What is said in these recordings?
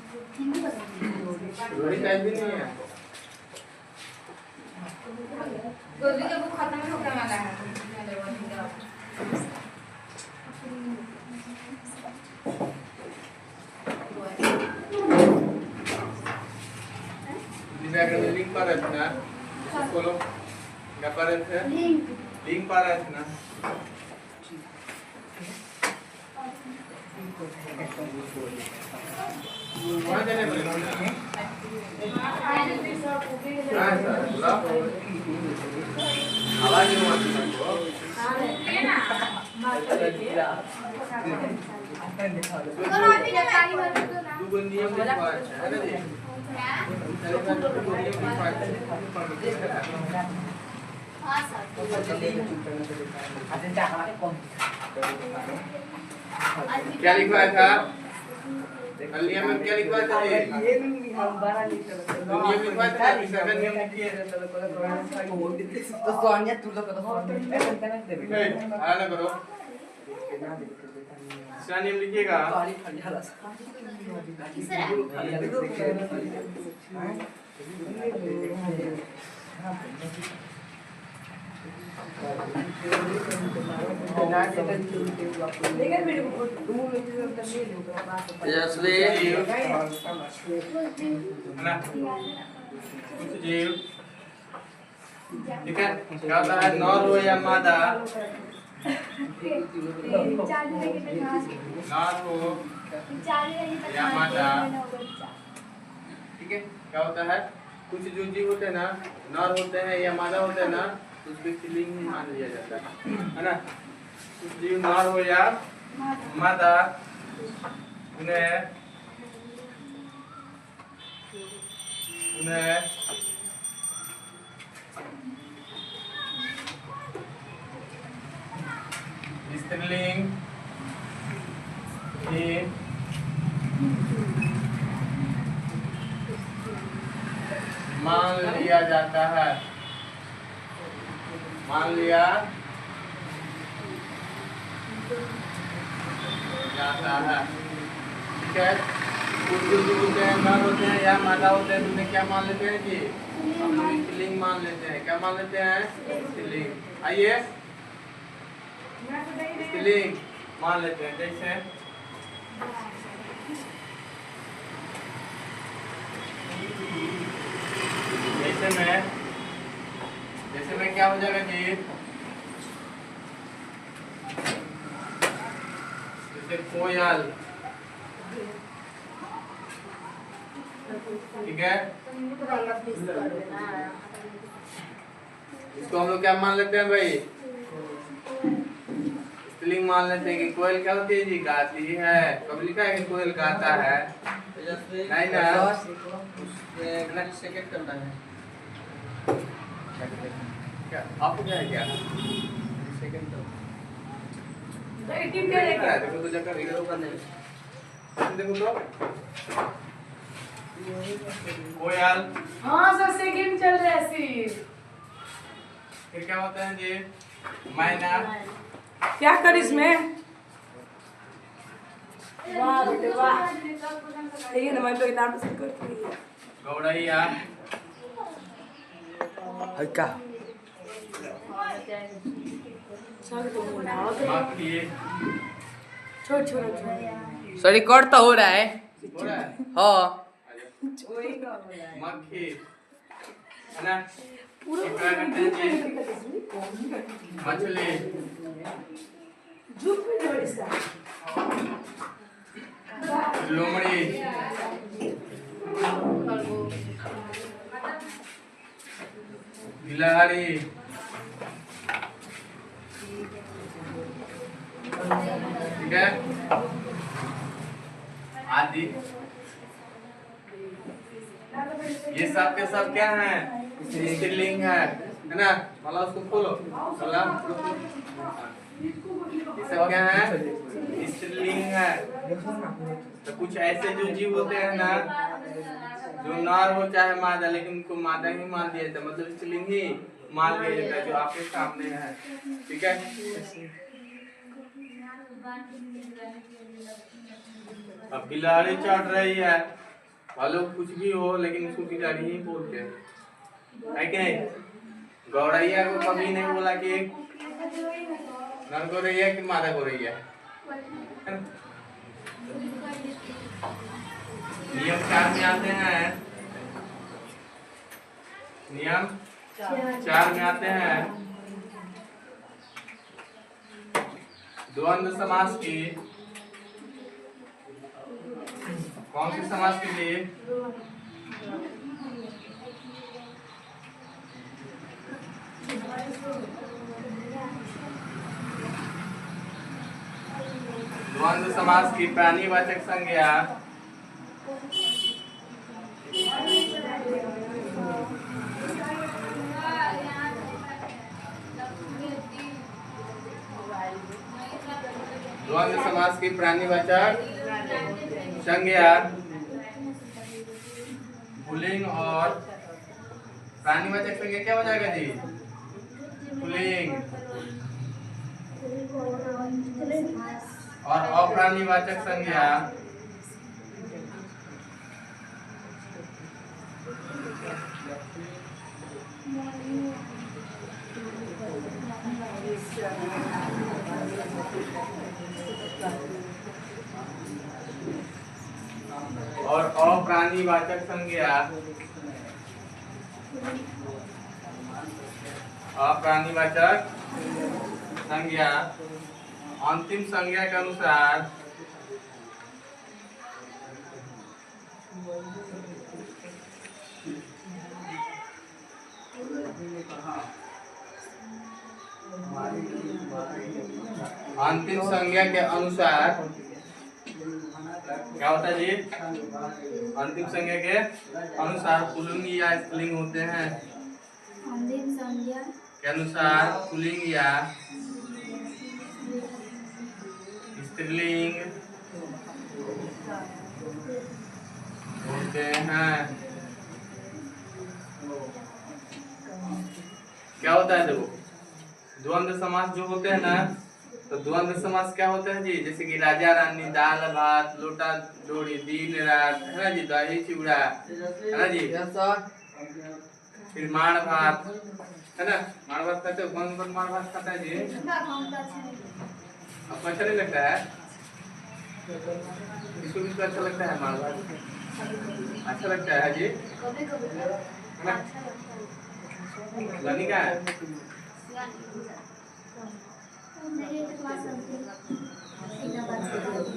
रोटी type भी नहीं है। गोभी का बुक खत्म होने वाला है। लिंक पर है ना, खोलो क्या पर है, लिंक पर है ना। वहाँ जाने पड़ेगा ना। हाँ सर, बोला आवाज नहीं आती हमको। दो बंदियाँ भी पास है ना जी। क्या लिखा था? अलिया में क्या लिखा था जी? दुनिया में लिखा था कि 7 नियम लिखिए। तो सोनिया तू लोग तो आना करो। क्या नियम लिखिएगा? जीव ठीक है, क्या होता है? नर हो या मादा, नर हो या मादा, ठीक है। क्या होता है? कुछ जो जीव होते हैं ना, नर होते हैं या मादा होते हैं ना, उसको स्त्रीलिंग मान लिया जाता है ना। कुछ जीव नर हो या मादा, उन्हें स्त्रीलिंग ही मान लिया जाता है, मान लिया जाता है, ठीक है। कुछ जो होते हैं नर होते हैं या मादा होते हैं, उन्हें क्या मान लेते हैं जी? हम लोग स्त्रीलिंग मान लेते हैं। क्या मान लेते हैं? स्त्रीलिंग। आइए स्त्रीलिंग मान लेते हैं। जैसे में क्या हो जाएगा जी? जैसे कोयल, ठीक है। इसको हम लोग क्या मान लेते हैं भाई? स्त्रीलिंग मान लेते हैं कि कोयल क्या होती है जी? गाती है। कब लिखा है कि कोयल गाता है? नहीं ना, सेकंड करना है क्या? आपको क्या है क्या? सेकंड तो देखो तो जगह देखो तो कोयल। हाँ सर सेकंड चल रहा है सिर्फ। फिर क्या होता है जी? मैना। क्या कर इसमें? वाह बेटे वाह। ठीक है ना, मैं तो इनाम से करती हूँ। गौड़ैया। हल्का मक्खी। छोड़ छोड़ छोड़। सर रिकॉर्ड तो हो रहा है। हो रहा है? हाँ मक्खी है ना। क्या करते हैं जी? मछली। लोमड़ी। गिलहरी, ठीक है, आदि। ये सब के सब क्या है? स्त्रीलिंग है ना। मतलब उसको खोलो, ये सब क्या है? स्त्रीलिंग है। तो कुछ ऐसे जो जीव होते हैं ना, जो नर हो चाहे मादा, लेकिन उनको मादा ही मान दिया जाता है, मतलब स्त्रीलिंग ही मान लिया जाता है, जो आपके सामने है, ठीक है। अब बिलाड़ी चढ़ रही है हेलो कुछ भी हो लेकिन उसको खिलाड़ी ही बोलते हैं, है कि नहीं? गौरैया को कभी नहीं बोला कि नर गौरैया कि मादा गौरैया। नियम 4 में आते हैं, नियम 4 में आते हैं द्वंद्व समास की। कौन से समास के लिए? द्वंद्व समास की प्राणीवाचक संज्ञा द्वंद्व समास की प्राणीवाचक संज्ञा पुल्लिंग और प्राणीवाचक संज्ञा क्या हो जाएगा जी? पुल्लिंग और अप्राणीवाचक संज्ञा और अप्राणीवाचक संज्ञा अप्राणीवाचक संज्ञा अंतिम संज्ञा के अनुसार अंतिम संज्ञा के अनुसार क्या होता है जी? अंतिम संज्ञा के अनुसार पुल्लिंग या स्त्रीलिंग होते हैं। अंतिम संज्ञा के अनुसार पुल्लिंग या स्त्रीलिंग होते हैं। क्या होता है देखो, द्वंद्व समास जो होते हैं ना, तो द्वंद्व समास क्या होते हैं जी? जैसे कि राजा रानी, दाल भात, लोटा डोरी, दिन रात, है ना जी, दही चिवड़ा, है ना जी, फिर माड़ भात, है ना, माड़ भात खाते हो? कौन कौन माड़ भात खाता है जी? आपको अच्छा नहीं लगता है? किसको किसको अच्छा लगता है माड़ भात? अच्छा लगता है जी? लनी का है?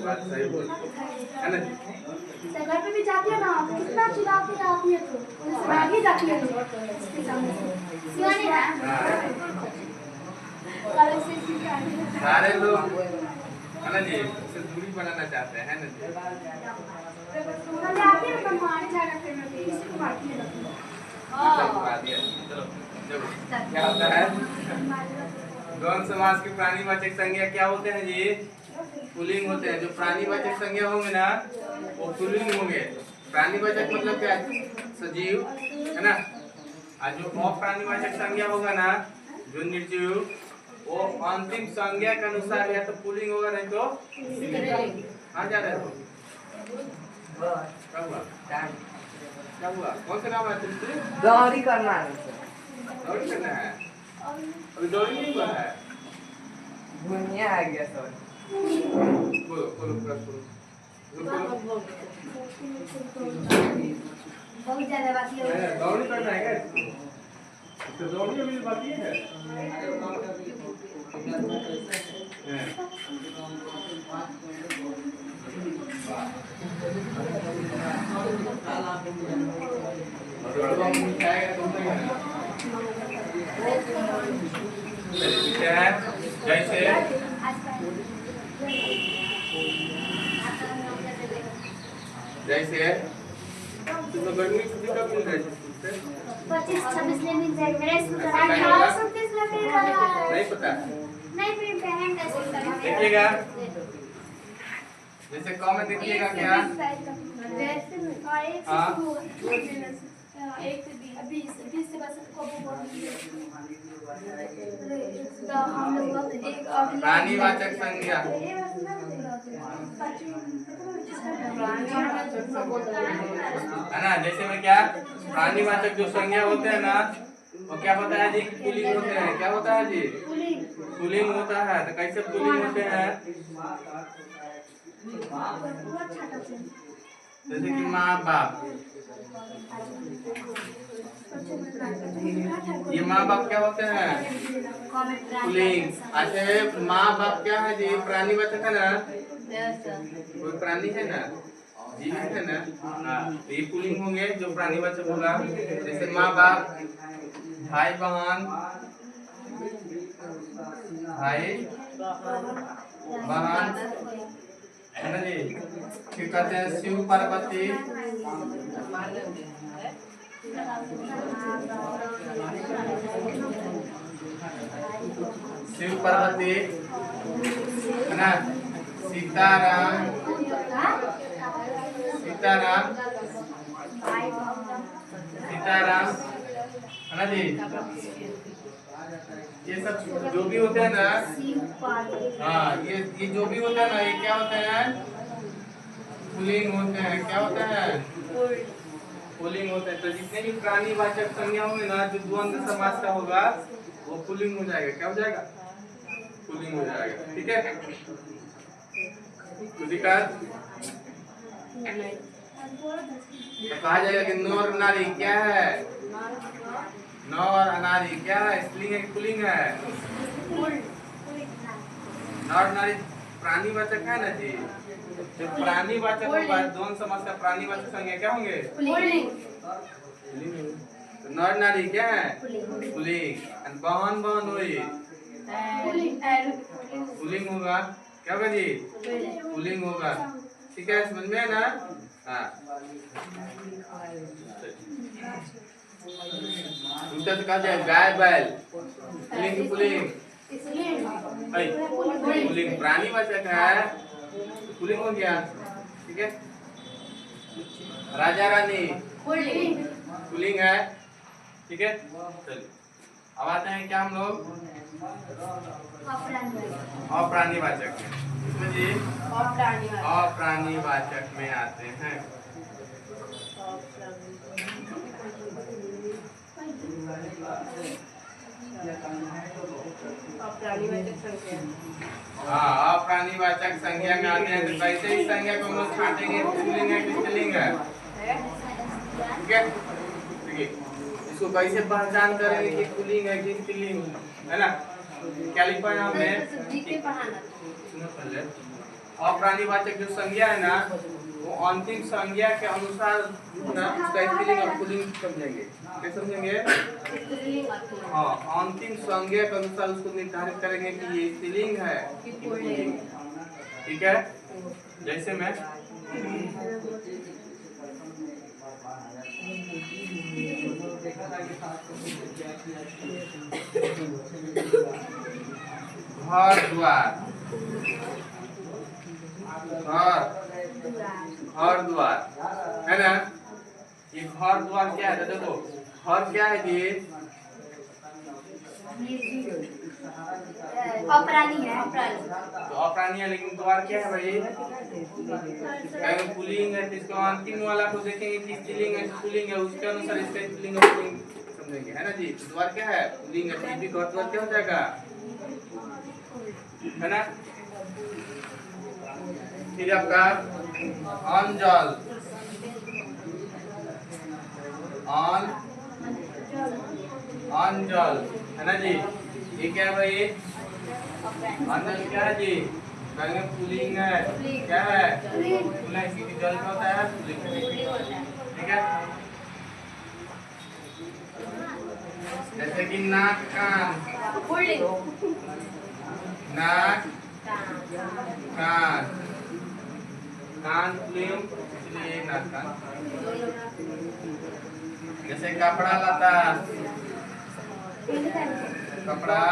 बात सही बोल, है ना? घर पे भी जाती है ना, कितना चिल्लाती आती है, तो भागी जाती है इसके सामने से। शिवानी है सारे लोग, है ना जी, इससे दूरी बनाना चाहते हैं ना जी। आती है ना, मारने जाना फिर मैं किसी को मारती है। चलो क्या होता है? द्वंद्व समास की प्राणीवाचक संज्ञा क्या होते हैं जी? पुल्लिंग होते हैं। जो प्राणीवाचक संज्ञा होंगे ना वो पुल्लिंग होंगे। प्राणीवाचक मतलब क्या? सजीव, है ना। और जो अप्राणीवाचक संज्ञा होगा ना, जो निर्जीव, वो अंतिम संज्ञा के अनुसार या तो पुल्लिंग होगा नहीं तो कहाँ जा रहे हो? क्या हुआ? क्या हुआ? कौन सा काम है तुमसे? दौरी करना है, दौड़ी करना है। अभी दौड़ी नहीं हुआ है। दुनिया आ गया सर। बोलो बोलो प्रेस करो। बहुत ज्यादा बाकी है। दौड़ी करना है क्या? तो दौड़ी अभी बाकी है। जैसे जैसे तो गर्मी की छुट्टी कब मिल रही है? 25-26 में मिल जाएगी। मेरा स्कूल 28-29 में मिल रहा है। नहीं पता। नहीं फिर बहन का स्कूल का देखिएगा, जैसे कॉम में देखिएगा क्या? हाँ। 1 से 20 से बस प्राणीवाचक संज्ञा है ना। जैसे में क्या प्राणीवाचक जो संज्ञा होते हैं ना वो क्या होता है जी, पुल्लिंग होते हैं। क्या होता है जी, पुल्लिंग होता है। तो कैसे पुल्लिंग होते हैं, जैसे कि माँ बाप, ये माँ बाप क्या होते हैं, पुल्लिंग। अच्छा माँ बाप क्या है जी, प्राणीवाचक है ना, कोई प्राणी है ना, जीवित है ना, हाँ तो ये पुल्लिंग होंगे जो प्राणीवाचक होगा। जैसे माँ बाप, भाई बहन, है ना जी। फिर कहते हैं शिव पार्वती, शिव पार्वती है ना, सीताराम, सीताराम, सीताराम है ना जी। ये सब जो भी होते हैं ना, हाँ ये जो भी होता है ना, ये क्या होते हैं, पुल्लिंग होते हैं। क्या होते हैं, पुल्लिंग होते हैं। तो जितने भी प्राणीवाचक संज्ञा होंगे ना, जो द्वंद्व समास का होगा वो पुल्लिंग हो जाएगा। क्या हो जाएगा, पुल्लिंग हो जाएगा। ठीक है, तो दिक्कत कहा जाएगा कि नर नारी क्या है, नर नारी क्या है, स्त्रीलिंग है कि पुल्लिंग है, नर नारी प्राणीवाचक है ना जी। जो प्राणीवाचक होगा द्वंद्व समास का प्राणीवाचक संज्ञा क्या होंगे, पुल्लिंग। तो नर नारी क्या है, पुल्लिंग। बहन बहन हुई पुल्लिंग होगा। क्या होगा जी, पुल्लिंग होगा। ठीक है, समझ में है ना। हाँ उल्टा से कहा जाए गाय बैल, पुल्लिंग की पुल्लिंग, पुल्लिंग प्राणीवाचक है, पुल्लिंग हो गया। ठीक है, राजा रानी पुल्लिंग है। ठीक है, चलिए अब आते हैं क्या हम लोग अप्राणीवाचक में। इसमें जी अप्राणीवाचक में आते हैं। हाँ अप्राणीवाचक संज्ञा में आते हैं। तो कैसे ही संज्ञा को हम लोग छाटेंगे, पुल्लिंग है कि स्त्रीलिंग है। ठीक है, देखिए इसको कैसे पहचान करेंगे कि पुल्लिंग है कि स्त्रीलिंग है ना। क्या लिखा है हमने, अप्राणीवाचक जो संज्ञा है ना वो अंतिम संज्ञा के अनुसार ना उसका स्त्रीलिंग और पुल्लिंग समझेंगे। क्या समझेंगे, हाँ अंतिम संज्ञा के अनुसार उसको निर्धारित करेंगे कि ये स्त्रीलिंग है कि पुल्लिंग। ठीक है, जैसे मैं घर द्वार, घर द्वार है ना। ये घर द्वार क्या है, देखो घर क्या है जी, अप्राणी है। तो अप्राणी है, लेकिन द्वार क्या है भाई, पुल्लिंग है। तो इसको अंतिम वाला को देखेंगे कि स्त्रीलिंग है पुल्लिंग है, उसके अनुसार इसका स्त्रीलिंग और पुल्लिंग समझेंगे, है ना जी। तो द्वार क्या है, पुल्लिंग है। तो घर द्वार क्या हो जाएगा, है ना। फिर आपका अंजल, अंजल है ना जी। ये क्या है भाई, अंजल क्या है जी, पुल्लिंग है। क्या है, पुल्लिंग की जल का होता है पुल्लिंग। ठीक है, जैसे कि नाक कान, नाक कान, कान पुल्लिंग इसलिए नाक कान। जैसे कपड़ा लता, कपड़ा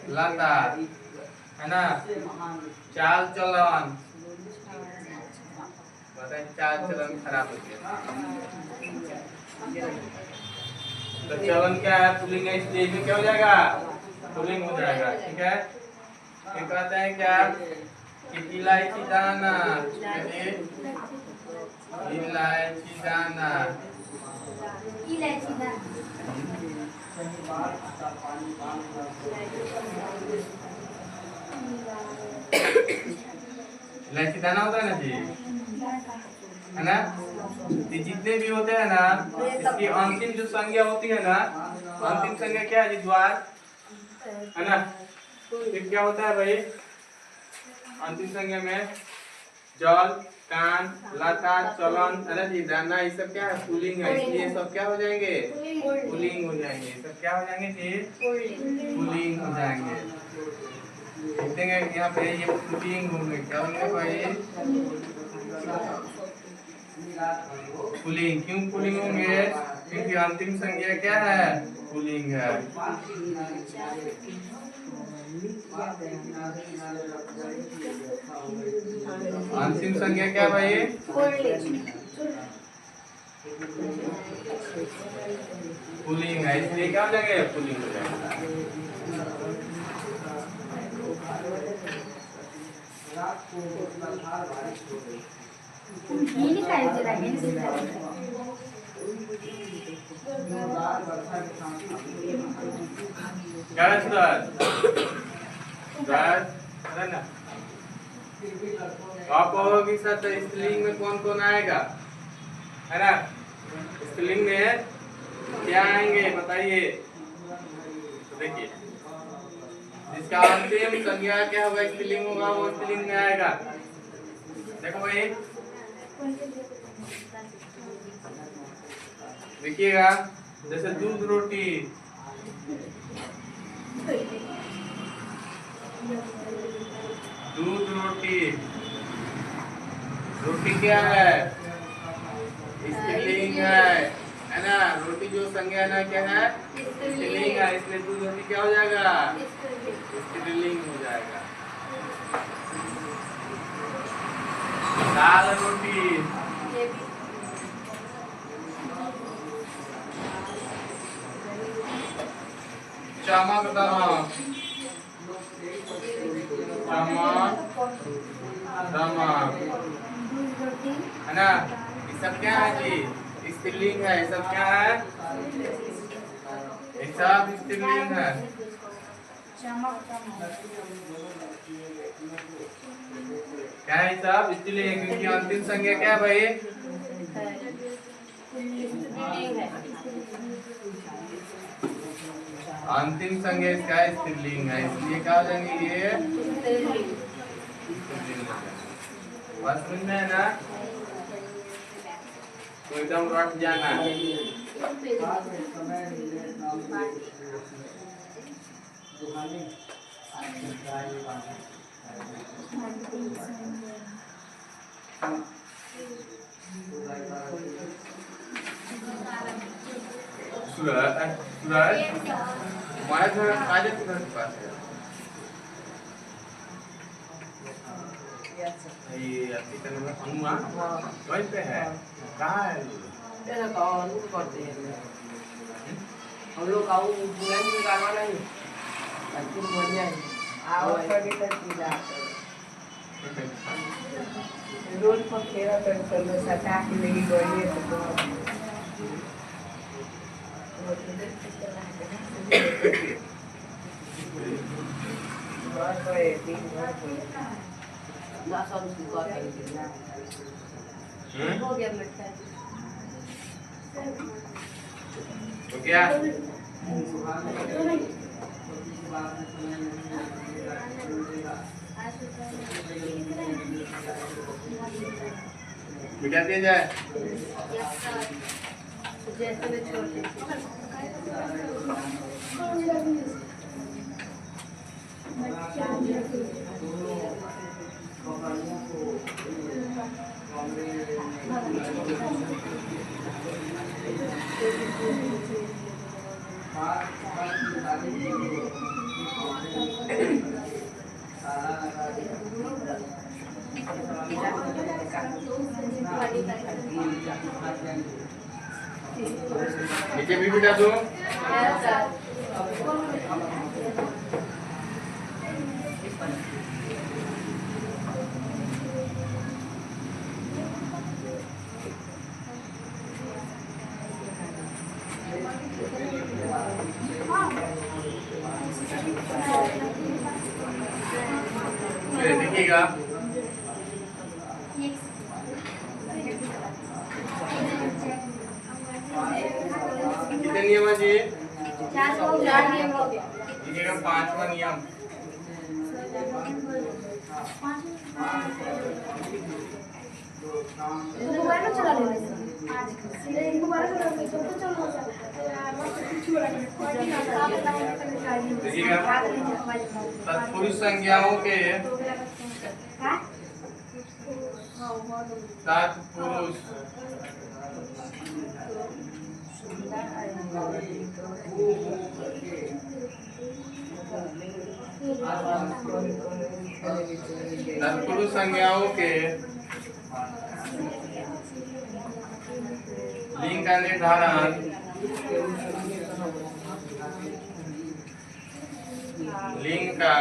लता है ना। चाल चलन, बताइए चाल चलन खराब हो गया तो चलन क्या है, पुल्लिंग है, इसलिए इसमें क्या हो जाएगा, पुल्लिंग हो जाएगा। ठीक है, फिर कहते हैं क्या, कि इलायची दाना? कहिए इलायची दाना। इलायची दाना। इलायची दाना होता है ना जी, है ना? ये जितने भी होते हैं ना, इसकी अंतिम जो संज्ञा होती है ना, अंतिम संज्ञा क्या है जी? द्वार, है ना? फिर क्या होता है भाई अंतिम संज्ञा में? जल, कान, लता, चलन, है ना जी? दाना, ये सब क्या है? पुल्लिंग है, इसलिए सब क्या हो जाएंगे? पुल्लिंग हो जाएंगे। सब क्या हो जाएंगे जी? पुल्लिंग हो जाएंगे। देखेंगे यहाँ पे ये पुल्लिंग होंगे। क्या होंगे भाई? पुल्लिंग। क्यों पुल्लिंग होंगे? क्योंकि अंतिम संज्ञा क्या है? पुल्लिंग है। अंतिम संज्ञा क्या भाई? पुल्लिंग है, इसलिए क्या हो जाएंगे? पुल्लिंग हो जाएगा। ये नहीं खाए जरा ये नहीं खाए। क्या है सुधार? सुधार है ना? आप कहोगे सर स्त्रीलिंग में कौन कौन आएगा, है ना? स्त्रीलिंग में क्या आएंगे बताइए? देखिए जिसका अंतिम संज्ञा क्या होगा? स्त्रीलिंग होगा, वो स्त्रीलिंग में आएगा। देखो भाई देखिएगा, जैसे दूध रोटी, दूध रोटी, रोटी क्या है? स्त्रीलिंग है ना? रोटी जो संज्ञा है ना क्या है? स्त्रीलिंग है, इसलिए दूध रोटी क्या हो जाएगा? स्त्रीलिंग हो जाएगा। दाल रोटी, चमक दमक, चमक दमक, है ना? ये सब क्या है जी? स्त्रीलिंग है। ये सब क्या है? ये सब स्त्रीलिंग है। क्या है सब स्त्रीलिंग? क्योंकि अंतिम संज्ञा क्या है भाई? अंतिम संज्ञा इसका स्त्रीलिंग है, इसलिए क्या हो जाएंगे ये? बस समझ में है ना? तो एकदम रट जाना। सूरज हमारा घर आज के पास है। ये आपकी तरफ अनुमा वहीं पे है। कहाँ है? ऐसा तो हम लोग करते हैं। हम लोग आओ बुलाएं तो करवाना ही। अच्छी बढ़िया है। आओ कभी तक पूजा। रोज पर खेला कर लो सटा के लेके गई है तो बहुत है दिन भर ना सब सुखा करके हो गया मिठाई तो क्या मिटा दिया जाए? जैसे मैं छोटे नीचे भी बिठा दो। कितने नियम है जी? 4 नियम हो गया। लिखिएगा 5वां नियम। मोबाइल में चला लेना सीधे इनको बारे में तो चलो लिखिएगा तत्पुरुष संज्ञाओं के तत्पुरुष तत्पुरुष संज्ञाओं के लिंग का निर्धारण लिंग का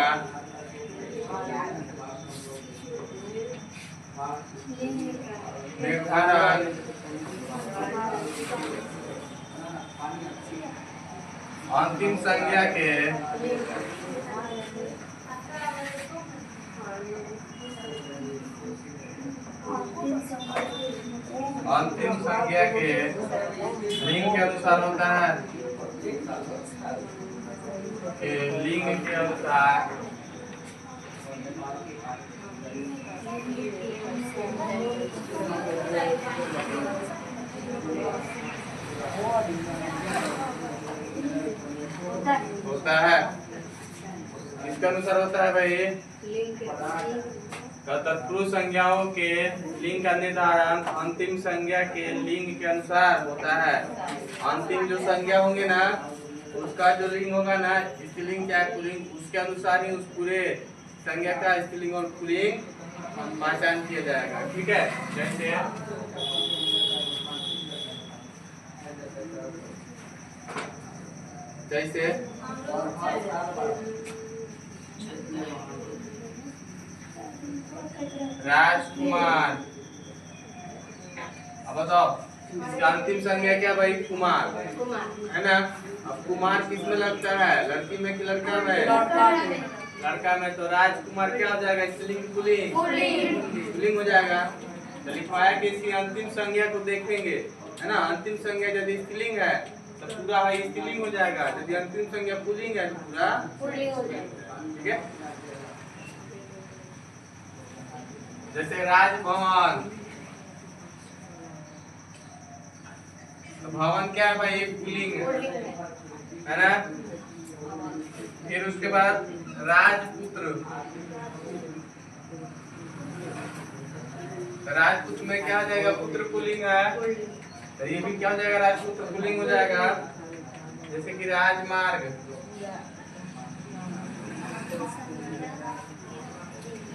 निर्धारण अंतिम संज्ञा के लिंग के अनुसार होता है कि लिंग के अनुसार होता है। इसके अनुसार होता है भाई तत्पुरुष संज्ञाओं के लिंग का निर्धारण अंतिम संज्ञा के लिंग के अनुसार होता है। अंतिम जो संज्ञा होंगे ना उसका जो लिंग होगा ना स्त्रीलिंग क्या पुल्लिंग उसके अनुसार ही उस पूरे संज्ञा का स्त्रीलिंग और पुल्लिंग पहचान किया जाएगा। ठीक है, जैसे जैसे राजकुमार। अब बताओ इसका अंतिम संज्ञा क्या भाई? कुमार है ना। अब कुमार किस में लगता है? लड़की में कि लड़का में? लड़का में। तो राजकुमार क्या हो जाएगा? स्त्रीलिंग पुल्लिंग? पुल्लिंग हो जाएगा। तो लिखवाया कि इसकी अंतिम संज्ञा को देखेंगे है ना। अंतिम संज्ञा यदि स्त्रीलिंग है तो पूरा है स्त्रीलिंग हो जाएगा। यदि अंतिम संज्ञा पुल्लिंग है तो पूरा पुल्लिंग हो जाएगा। ठीक है, जैसे राजभवन। तो भवन क्या है भाई? पुल्लिंग है ना। फिर उसके बाद राजपुत्र। तो राजपुत्र में क्या हो जाएगा? पुत्र पुल्लिंग है तो ये भी क्या हो जाएगा? राजपुत्र पुल्लिंग हो जाएगा। जैसे कि राजमार्ग,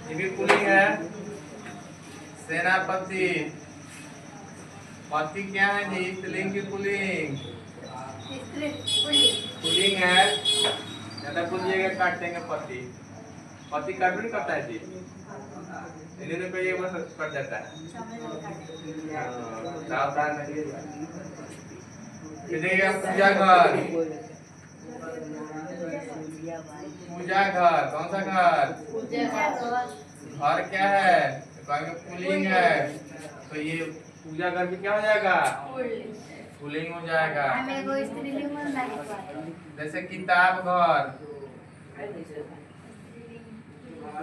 ये भी पुल्लिंग है। सेनापति, पति क्या है जी? स्त्रीलिंग की पुल्लिंग? पुल्लिंग है। ज्यादा बोलिएगा काट देंगे पति। पति काट नहीं करता है जी, इन्हें पे ये बस कट जाता है। सावधान रहिएगा। पूजा घर। पूजा घर कौन सा घर? घर क्या है? पुल्लिंग है तो ये पूजा घर भी क्या हो जाएगा? पुल्लिंग हो जाएगा। जैसे किताब घर।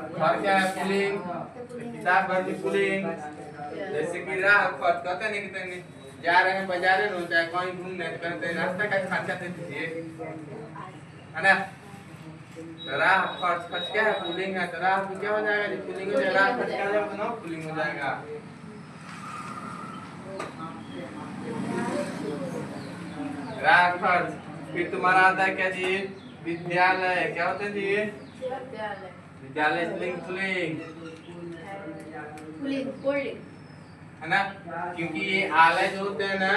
घर क्या है? पुल्लिंग। किताब घर भी पुल्लिंग। जैसे कि राह खर्च कहते नहीं कि जा रहे हैं बाजार में चाहे कहीं घूमने करते नाश्ता का खर्चा दे दीजिए है ना। तो राह खर्च क्या है? पुल्लिंग है। तो राह क्या हो जाएगा? जो पुल्लिंग हो जाएगा। राह खर्च क्या हो जाएगा? तो पुल्लिंग हो जाएगा। राह खर्च। फिर तुम्हारा आता है क्या जी? विद्यालय। क्या होता है जी? विद्यालय स्त्रीलिंग पुल्लिंग है ना। क्योंकि ये आलय जो होते हैं ना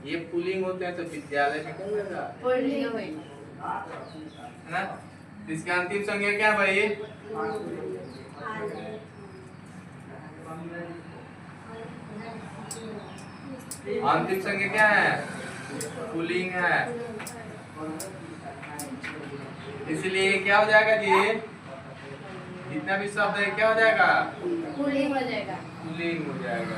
ये पुल्लिंग होते हैं तो विद्यालय भी क्या होगा? है ना। इसका अंतिम संज्ञा क्या है भाई? अंतिम संज्ञा क्या है? पुल्लिंग है। इसलिए क्या हो जाएगा जी? जितना भी शब्द है क्या हो जाएगा? पुल्लिंग हो जाएगा। पुल्लिंग हो जाएगा,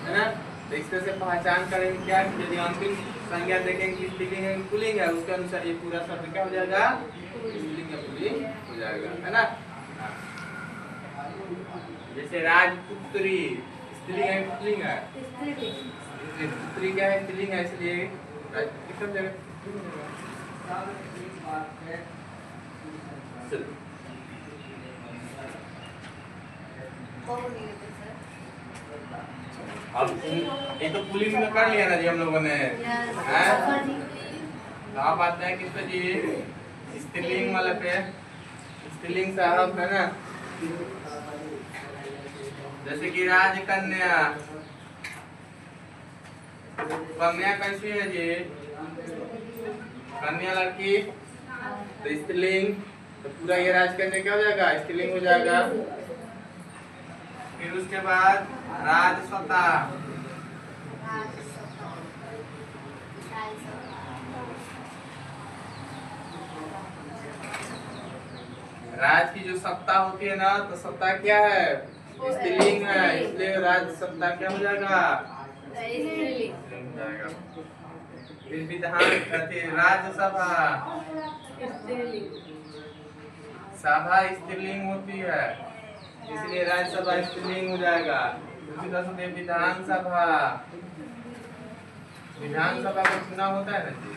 है ना। तो इस तरह से पहचान करेंगे क्या, यदि अंतिम संज्ञा देखेंगे कि स्त्रीलिंग है पुल्लिंग है, उसके अनुसार ये पूरा शब्द क्या हो जाएगा, स्त्रीलिंग या पुल्लिंग हो जाएगा, है ना। हाँ। जैसे राजपुत्री, स्त्रीलिंग है पुल्लिंग है, पुत्री क्या है, स्त्रीलिंग है, इसलिए राजपुत्री सब जगह। अब ये तो पुलिंग में कर लिया ना जी हम लोगों ने, हैं? तो आप आते हैं किस पे जी, स्त्रीलिंग वाले पे। स्त्रीलिंग साहब है ना, जैसे कि राजकन्या, कन्या कैसी है जी, कन्या लड़की, तो स्त्रीलिंग, तो पूरा ये राजकन्या क्या हो जाएगा, स्त्रीलिंग हो जाएगा। फिर उसके बाद राजसत्ता, राज की जो सत्ता होती है ना, तो सत्ता क्या है, स्त्रीलिंग है, इसलिए राजसत्ता क्या हो जाएगा, स्त्रीलिंग हो जाएगा। फिर विधान, राज्यसभा, सभा स्त्रीलिंग होती है, इसलिए राज्यसभा स्त्रीलिंग हो जाएगा। उसी तरह से विधानसभा, विधानसभा का चुनाव होता है ना जी,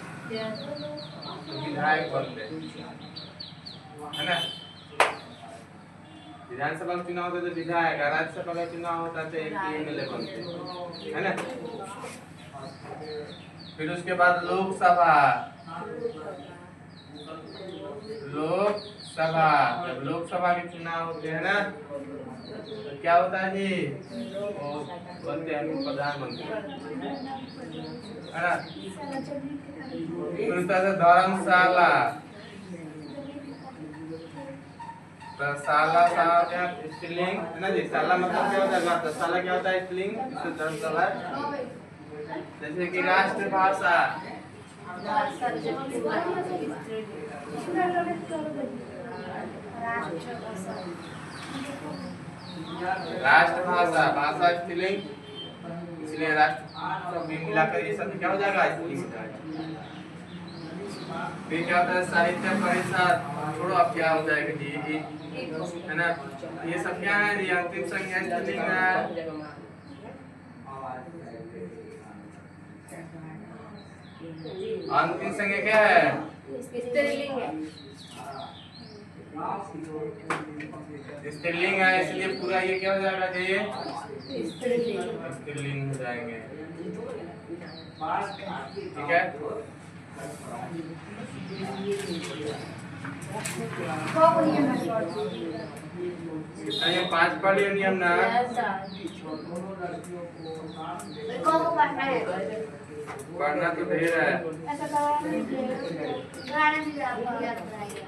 तो विधायक बनते हैं, है ना। विधानसभा का चुनाव होता है तो विधायक, राज्यसभा का चुनाव होता है तो एमएलए बनते हैं, है ना। फिर उसके बाद लोकसभा, लोकसभा, जब लोकसभा के चुनाव होते हैं ना, तो क्या होता है जी, वो बनते हैं प्रधानमंत्री, है ना। फिर धर्मशाला, शाला स्त्रीलिंग है ना जी, शाला मतलब क्या होता है, शाला क्या होता है, स्त्रीलिंग, इससे धर्मशाला। जैसे कि राष्ट्रभाषा, राष्ट्रभाषा, भाषा स्त्रीलिंग, इसलिए राष्ट्र मिलाकर ये सब क्या हो जाएगा, स्त्रीलिंग हो जाएगा। फिर क्या होता है साहित्य परिषद, छोड़ो अब क्या हो जाएगा जी, है ना। ये सब क्या है, ये अंतिम संज्ञा स्त्रीलिंग है। अंतिम संज्ञा क्या है, स्त्रीलिंग है, स्त्रीलिंग है, इसलिए पूरा ये क्या हो जाएगा जी, स्त्रीलिंग हो जाएंगे, ठीक है। कितना ये 5 पढ़ लिया नियम ना, पढ़ना तो ढेर है। ऐसा गाना भी आपको याद कराएंगे।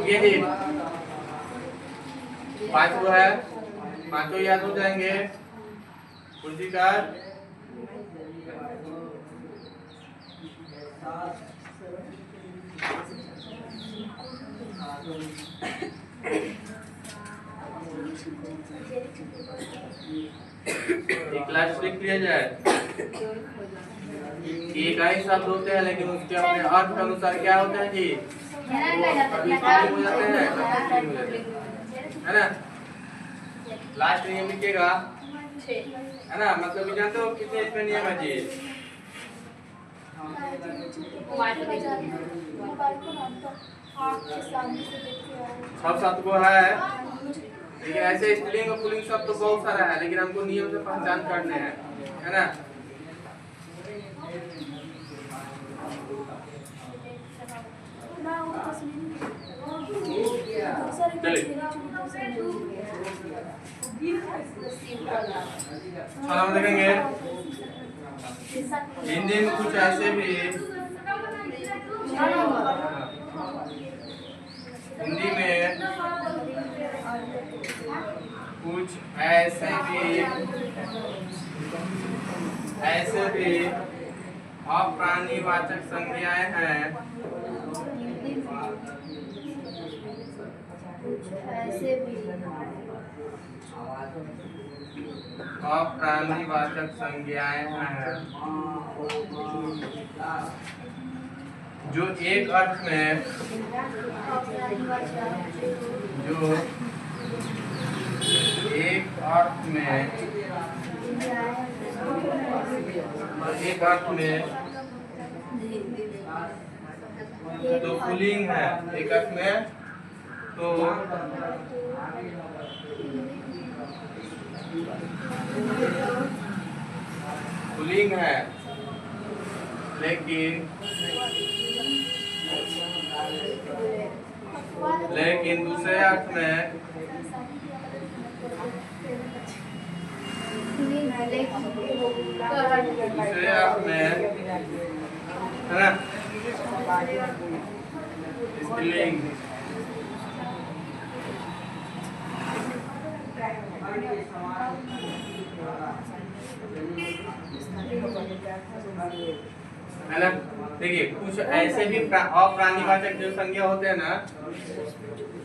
ये जी 5 वो है, 5 याद हो जाएंगे। पूंजीकार, एक क्लास लिख लिया जाए। एक ही शब्द होते हैं लेकिन उसके अपने अर्थ के अनुसार क्या होते हैं जी, कभी स्त्रीलिंग हो जाते हैं, है ना। लास्ट नियम लिखिएगा, है ना। मतलब जानते हो कितने इसमें नियम है जी, सब 7 को है, लेकिन ऐसे स्त्रीलिंग और पुल्लिंग शब्द तो बहुत सारा है, लेकिन हमको नियम से पहचान करने हैं, है ना। चलिए हम देखेंगे हिंदी में कुछ ऐसे भी कुछ ऐसे भी अप्राणीवाचक संज्ञाएं हैं ऐसे भी अप्राणीवाचक संज्ञाएं हैं जो एक अर्थ में तो पुल्लिंग है, एक अर्थ में तो पुल्लिंग है, लेकिन दूसरे अर्थ में है ना स्त्रीलिंग। है ना, देखिए कुछ ऐसे भी अप्राणीवाचक जो संज्ञा होते हैं ना,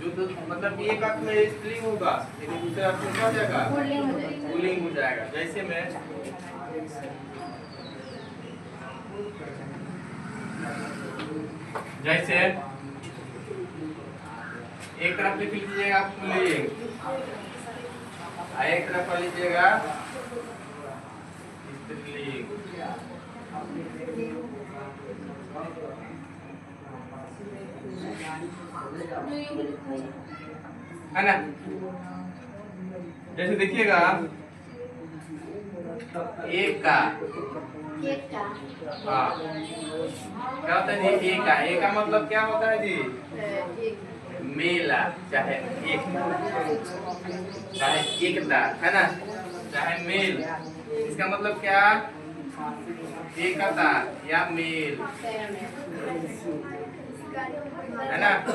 जो तो मतलब एक अर्थ में स्त्रीलिंग होगा लेकिन दूसरे अर्थ में क्या हो जाएगा, पुल्लिंग हो जाएगा। जैसे में जैसे एक तरफ लिख लीजिएगा पुल्लिंग, एक तरफ लीजिएगा स्त्रीलिंग। है ना, जैसे देखिएगा एक का हाँ क्या होता है जी, एक का मतलब क्या होता है जी, मेला चाहे एकता, है ना, चाहे मेल, इसका मतलब क्या, एकता या मेल, है ना। तो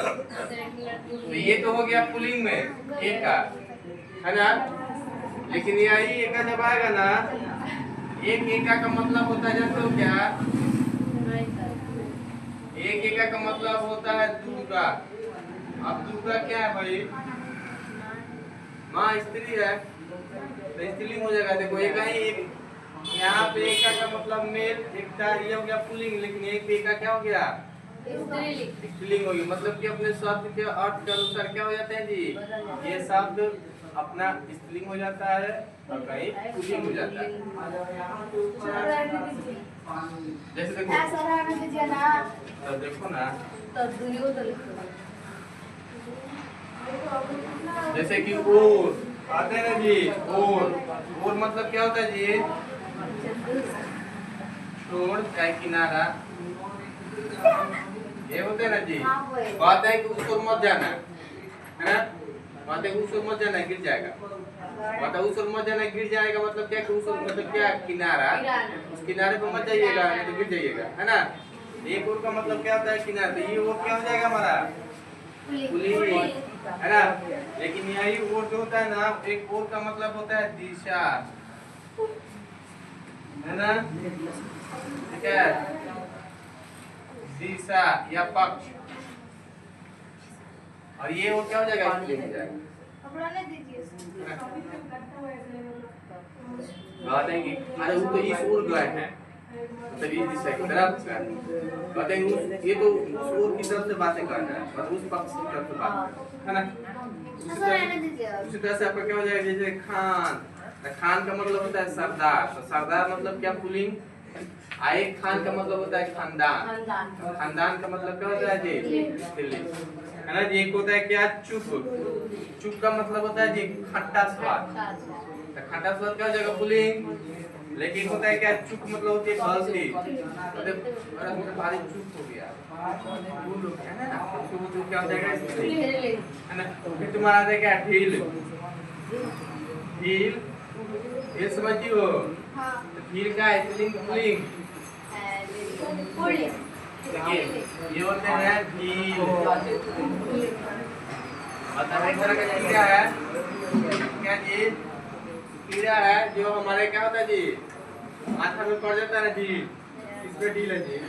ये तो हो गया पुल्लिंग में एक का, है ना। लेकिन यही एक जब आएगा ना, एक एका का मतलब होता है जानते हो क्या, एक एका का मतलब होता है दुर्गा। अब दुर्गा क्या है भाई, माँ स्त्री है तो स्त्रीलिंग हो जाएगा। देखो एक यहाँ पे एका का मतलब मेल, एकता ये हो गया पुल्लिंग, लेकिन एक एका क्या हो गया, स्त्रीलिंग हो गया। मतलब कि अपने शब्द के अर्थ के अनुसार क्या हो जाते हैं जी, ये शब्द अपना स्त्रीलिंग हो जाता है और कहीं पुल्लिंग हो जाता है। जैसे देखो ना, जैसे कि ओर आते हैं ना जी, ओर मतलब क्या होता है जी, छोड़ चाहे किनारा, ये होते हैं ना जी। कहते हैं कि उसको मत जाना, है ना, कहते हैं उसको मत जाना गिर जाएगा, मतलब उसको मत जाना गिर जाएगा मतलब क्या, कि उसको मतलब क्या, किनारा, उस किनारे पे मत जाइएगा नहीं तो गिर जाइएगा, है ना। एक ओर का मतलब क्या होता है किनारा, तो ये ओर क्या हो जाएगा हमारा, पुल्लिंग, है ना। लेकिन यही ओर जो होता है ना, एक ओर का मतलब होता है दिशा, है ना, ठीक है, दिशा या पक्ष। और ये वो क्या हो जाएगा, अरे वो तो इस ओर गए हैं, मतलब इस दिशा की तरफ कहते हैं, ये तो उस ओर की तरफ से बातें कर रहे हैं, मतलब उस पक्ष की तरफ से बात, है ना। उसी तरह से आपका क्या हो जाएगा, जैसे खान, खान का मतलब होता है सरदार, तो सरदार मतलब क्या, पुल्लिंग। एक खान का मतलब होता है खानदान, खानदान का मतलब क्या होता है जी, स्त्रीलिंग, है ना जी। एक होता है क्या, चुप, चुप का मतलब होता है जी खट्टा स्वाद, तो खट्टा स्वाद क्या हो जाएगा, पुल्लिंग। लेकिन होता है क्या, चुप मतलब होती है गलती, मतलब भारी चुप हो गया, है ना, तो क्या हो जाएगा, है ना। फिर तुम्हारा आता है क्या, ढील, ढील ये समझियो, ढील का स्त्रीलिंग पुल्लिंग, देखिए ये होते हैं ढील, मतलब एक तरह का क्या है, क्या जी कीड़ा है जो हमारे क्या होता है जी माथा में पड़ जाता है ना जी इसमें ढील है जी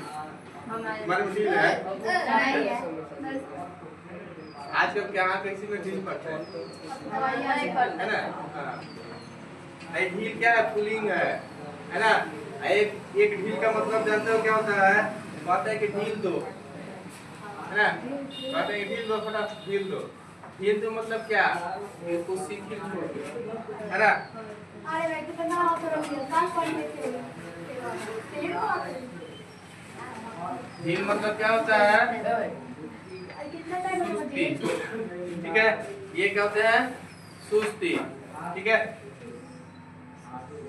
हमारे में ढील है आजकल क्या किसी में ढील पड़ता है ना हाँ ये ढील क्या है पुलिंग है ना एक ढील का मतलब जानते हो क्या होता है कहते हैं कि ढील दो है ना कहते हैं कि ढील दो फटाफट ढील दो मतलब क्या कुछ सीखी छोड़ दो है ना अरे भाई कितना आप रख दिया काश पढ़ लेते ढील मतलब क्या होता है कितना टाइम सुस्ती ठीक है ये क्या होते हैं सुस्ती ठीक है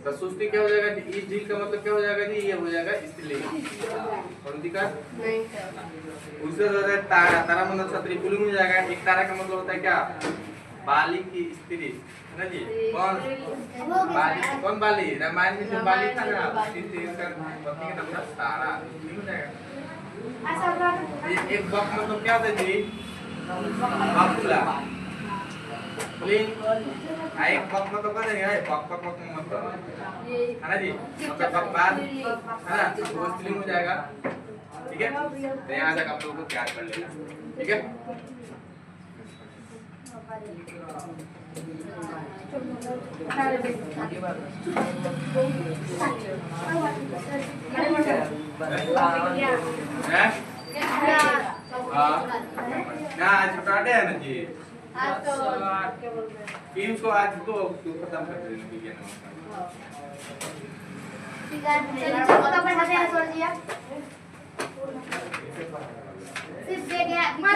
तो सुस्ती क्या हो जाएगा इस ढील का मतलब क्या हो जाएगा जी ये हो जाएगा स्त्रीलिंग कौन सी का नहीं उससे जो है तारा तारा मतलब छतरी पुलिंग में जाएगा एक तारा का मतलब होता है क्या बाली की स्त्री है ना जी कौन बाली रामायण में जो बाली था ना उसकी पत्नी का नाम था तारा ठीक हो जाएगा ऐसा एक बक मतलब क्या होता है जी बकुला पुलिंग एक बक मतलब क्या है बक मतलब है ना जी मतलब बकवाद है ना वो स्त्रीलिंग हो जाएगा ठीक है तो यहाँ तक आप लोगों को याद कर लेना ठीक है ना आज फ्राइडे है ना जी टीम को आज तो खत्म कर देना विज्ञान सिर्फ मत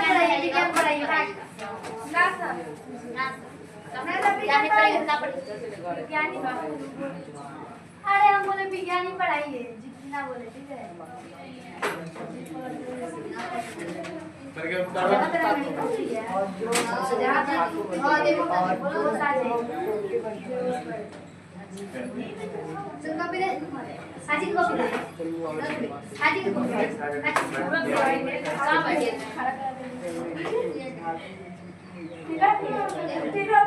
पढ़ाइए विज्ञान पढ़ाइए अरे हम बोले विज्ञान ही पढ़ाइए जितना बोले ठीक है ठीक है